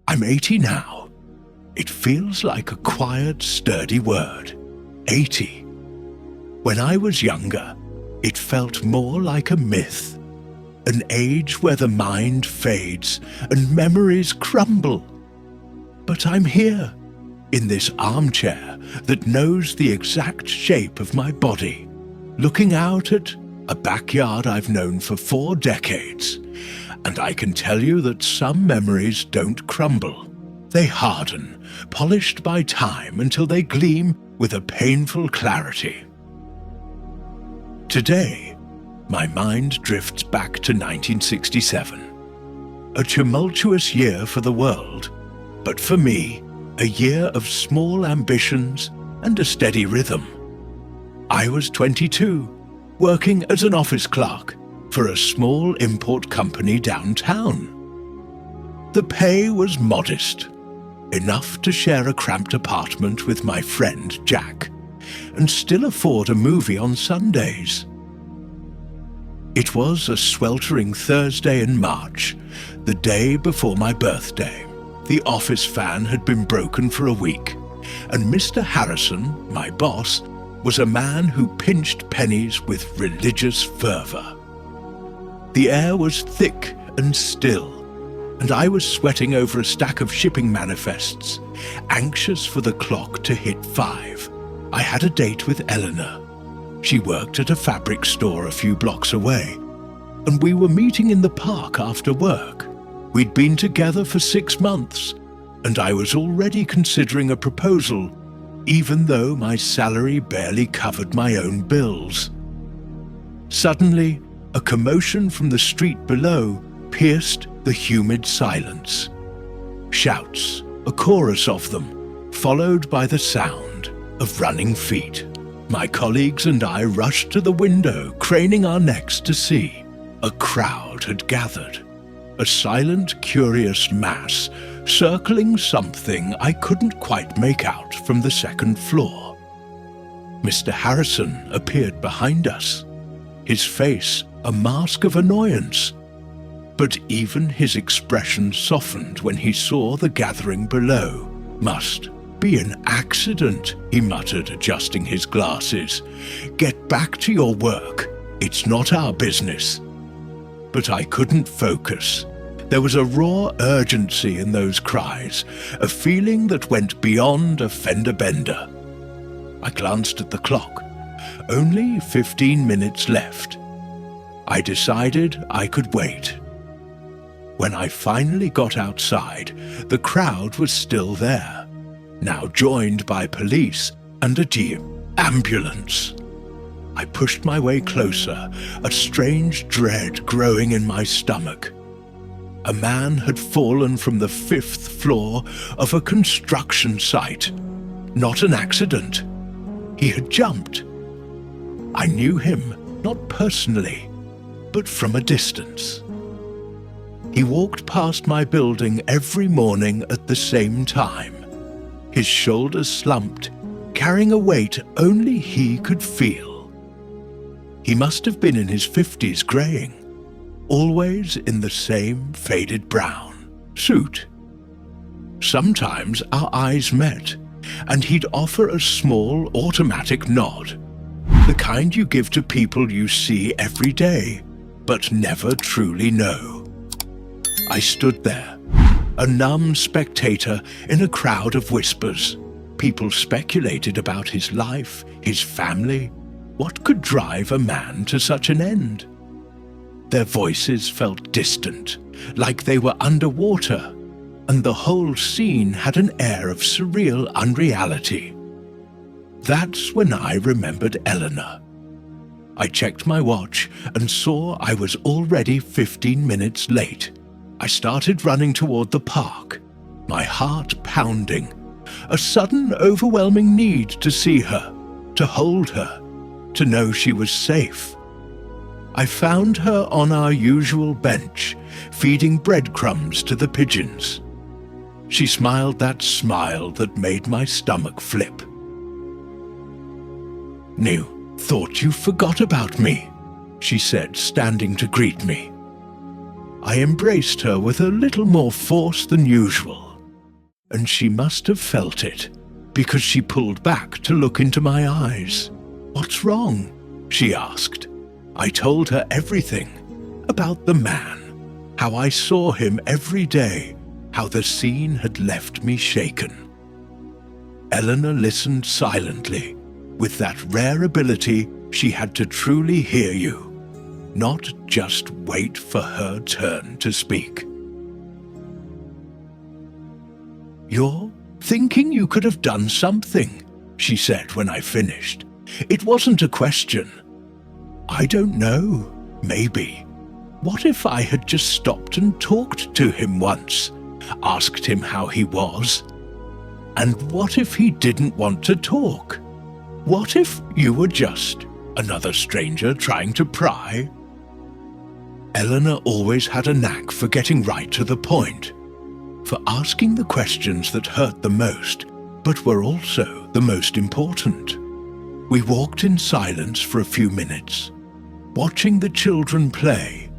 I'm 80 now. It feels like a quiet, sturdy word. 80. When I was younger, it felt more like a myth. An age where the mind fades and memories crumble. But I'm here, in this armchair that knows the exact shape of my body, looking out at a backyard I've known for 4 decades. And I can tell you that some memories don't crumble. They harden, polished by time until they gleam with a painful clarity. Today, my mind drifts back to 1967. A tumultuous year for the world, but for me, a year of small ambitions and a steady rhythm. I was 22, working as an office clerk for a small import company downtown. The pay was modest, enough to share a cramped apartment with my friend Jack, and still afford a movie on Sundays. It was a sweltering Thursday in March, the day before my birthday. The office fan had been broken for a week, and Mr. Harrison, my boss, was a man who pinched pennies with religious fervor. The air was thick and still, and I was sweating over a stack of shipping manifests, anxious for the clock to hit 5. I had a date with Eleanor. She worked at a fabric store a few blocks away, and we were meeting in the park after work. We'd been together for 6 months, and I was already considering a proposal, even though my salary barely covered my own bills. Suddenly, a commotion from the street below pierced the humid silence. Shouts, a chorus of them, followed by the sound of running feet. My colleagues and I rushed to the window, craning our necks to see. A crowd had gathered, a silent, curious mass, circling something I couldn't quite make out from the second floor. Mr. Harrison appeared behind us, his face a mask of annoyance. But even his expression softened when he saw the gathering below. "Must be an accident," he muttered, adjusting his glasses. "Get back to your work. It's not our business." But I couldn't focus. There was a raw urgency in those cries, a feeling that went beyond a fender bender. I glanced at the clock. Only 15 minutes left. I decided I could wait. When I finally got outside, the crowd was still there, now joined by police and a jeep ambulance. I pushed my way closer, a strange dread growing in my stomach. A man had fallen from the 5th floor of a construction site. Not an accident. He had jumped. I knew him, not personally, but from a distance. He walked past my building every morning at the same time, his shoulders slumped, carrying a weight only he could feel. He must have been in his 50s, graying, always in the same faded brown suit. Sometimes our eyes met, and he'd offer a small automatic nod, the kind you give to people you see every day, but never truly know. I stood there, a numb spectator in a crowd of whispers. People speculated about his life, his family. What could drive a man to such an end? Their voices felt distant, like they were underwater, and the whole scene had an air of surreal unreality. That's when I remembered Eleanor. I checked my watch and saw I was already 15 minutes late. I started running toward the park, my heart pounding, a sudden overwhelming need to see her, to hold her, to know she was safe. I found her on our usual bench, feeding breadcrumbs to the pigeons. She smiled that smile that made my stomach flip. "Thought you forgot about me," she said, standing to greet me. I embraced her with a little more force than usual. and she must have felt it, because she pulled back to look into my eyes. "What's wrong?" she asked. I told her everything about the man, how I saw him every day, how the scene had left me shaken. Eleanor listened silently, with that rare ability she had to truly hear you, not just wait for her turn to speak. "You're thinking you could have done something," she said when I finished. "It wasn't a question. I don't know, maybe. What if I had just stopped and talked to him once, asked him how he was? And what if he didn't want to talk? What if you were just another stranger trying to pry?" Eleanor always had a knack for getting right to the point, for asking the questions that hurt the most, but were also the most important. We walked in silence for a few minutes, watching the children play,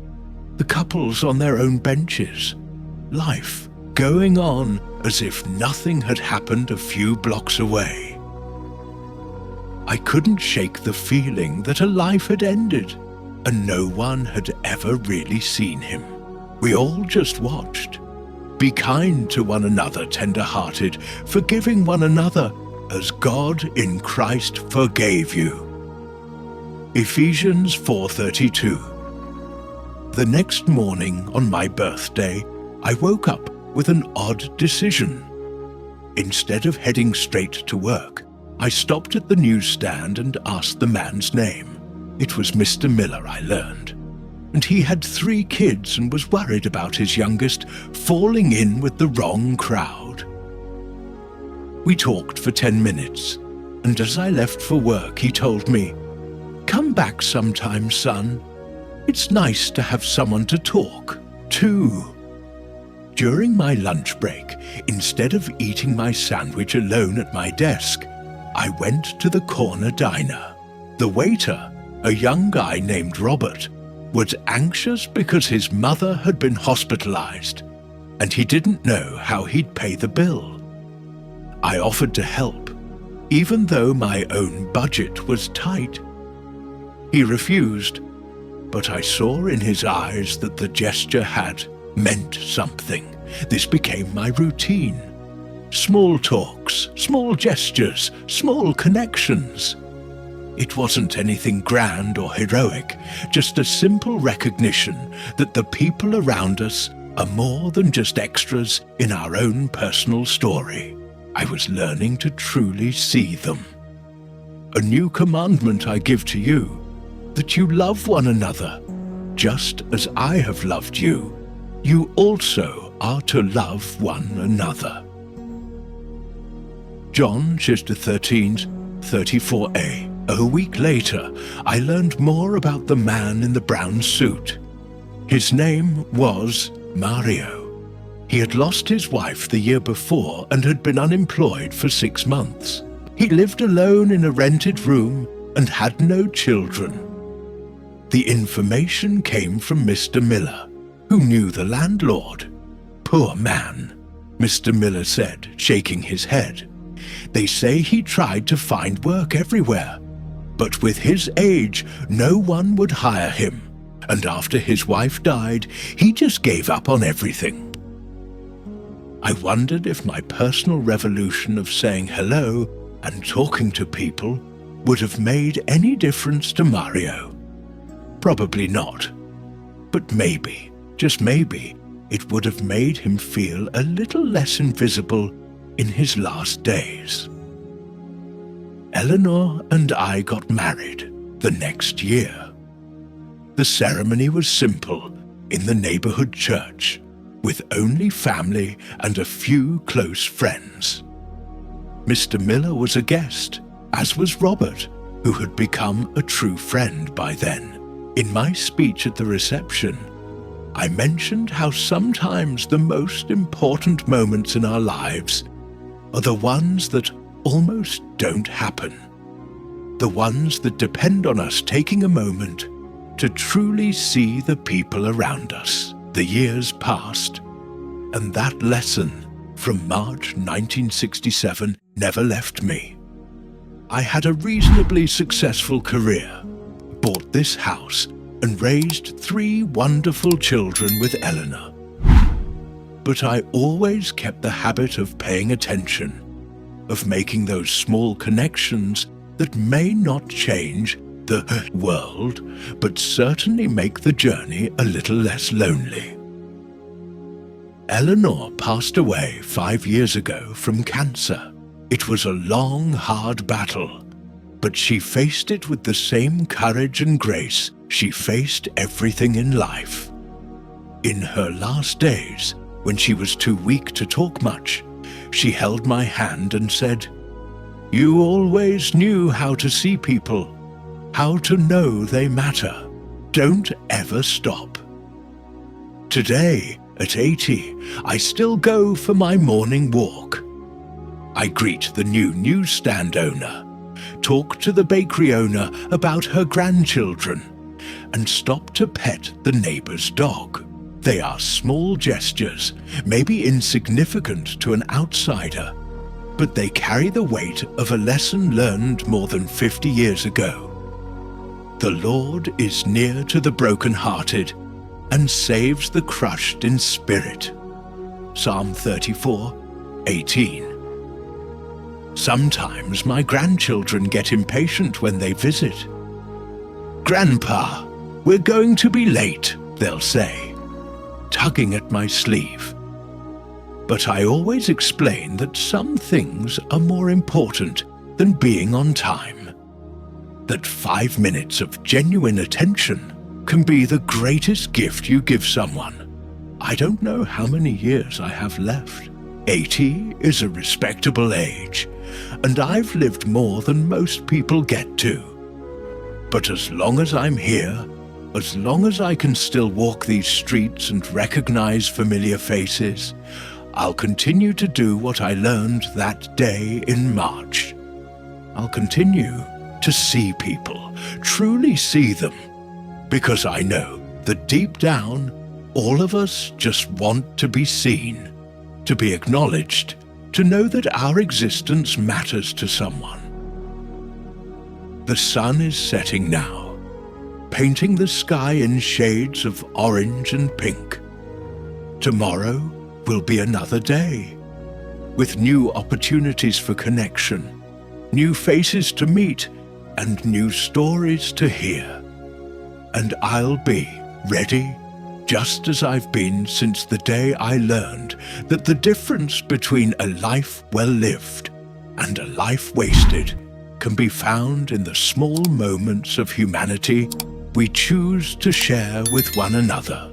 the couples on their own benches, life going on as if nothing had happened a few blocks away. I couldn't shake the feeling that a life had ended, and no one had ever really seen him. We all just watched. Be kind to one another, tender-hearted, forgiving one another as God in Christ forgave you. Ephesians 4:32. The next morning on my birthday, I woke up with an odd decision. Instead of heading straight to work, I stopped at the newsstand and asked the man's name. It was Mr. Miller, I learned, and he had 3 kids and was worried about his youngest falling in with the wrong crowd. We talked for 10 minutes, and as I left for work, he told me, "Come back sometime, son. It's nice to have someone to talk to." During my lunch break, instead of eating my sandwich alone at my desk, I went to the corner diner. The waiter, a young guy named Robert, was anxious because his mother had been hospitalized, and he didn't know how he'd pay the bill. I offered to help, even though my own budget was tight. He refused, but I saw in his eyes that the gesture had meant something. This became my routine. Small talks, small gestures, small connections. It wasn't anything grand or heroic, just a simple recognition that the people around us are more than just extras in our own personal story. I was learning to truly see them. "A new commandment I give to you, that you love one another. Just as I have loved you, you also are to love one another." John chapter 13, 34a. A week later, I learned more about the man in the brown suit. His name was Mario. He had lost his wife the year before and had been unemployed for 6 months. He lived alone in a rented room and had no children. The information came from Mr. Miller, who knew the landlord. "Poor man," Mr. Miller said, shaking his head. "They say he tried to find work everywhere, but with his age, no one would hire him, and after his wife died, he just gave up on everything." I wondered if my personal revolution of saying hello and talking to people would have made any difference to Mario. Probably not, but maybe, just maybe, it would have made him feel a little less invisible in his last days. Eleanor and I got married the next year. The ceremony was simple in the neighborhood church, with only family and a few close friends. Mr. Miller was a guest, as was Robert, who had become a true friend by then. In my speech at the reception, I mentioned how sometimes the most important moments in our lives are the ones that almost don't happen. The ones that depend on us taking a moment to truly see the people around us. The years passed, and that lesson from March 1967 never left me. I had a reasonably successful career, bought this house, and raised 3 wonderful children with Eleanor. But I always kept the habit of paying attention, of making those small connections that may not change the world, but certainly make the journey a little less lonely. Eleanor passed away 5 years ago from cancer. It was a long, hard battle, but she faced it with the same courage and grace she faced everything in life. In her last days, when she was too weak to talk much, she held my hand and said, "You always knew how to see people, how to know they matter. Don't ever stop." Today, at 80, I still go for my morning walk. I greet the new newsstand owner, talk to the bakery owner about her grandchildren, and stop to pet the neighbor's dog. They are small gestures, maybe insignificant to an outsider, but they carry the weight of a lesson learned more than 50 years ago. The Lord is near to the brokenhearted and saves the crushed in spirit. Psalm 34:18. Sometimes my grandchildren get impatient when they visit. "Grandpa, we're going to be late," they'll say, tugging at my sleeve. But I always explain that some things are more important than being on time. That 5 minutes of genuine attention can be the greatest gift you give someone. I don't know how many years I have left. 80 is a respectable age, and I've lived more than most people get to. But as long as I'm here, as long as I can still walk these streets and recognize familiar faces, I'll continue to do what I learned that day in March. I'll continue to see people, truly see them, because I know that deep down, all of us just want to be seen, to be acknowledged, to know that our existence matters to someone. The sun is setting now, painting the sky in shades of orange and pink. Tomorrow will be another day, with new opportunities for connection, new faces to meet, and new stories to hear. And I'll be ready, just as I've been since the day I learned that the difference between a life well lived and a life wasted can be found in the small moments of humanity we choose to share with one another.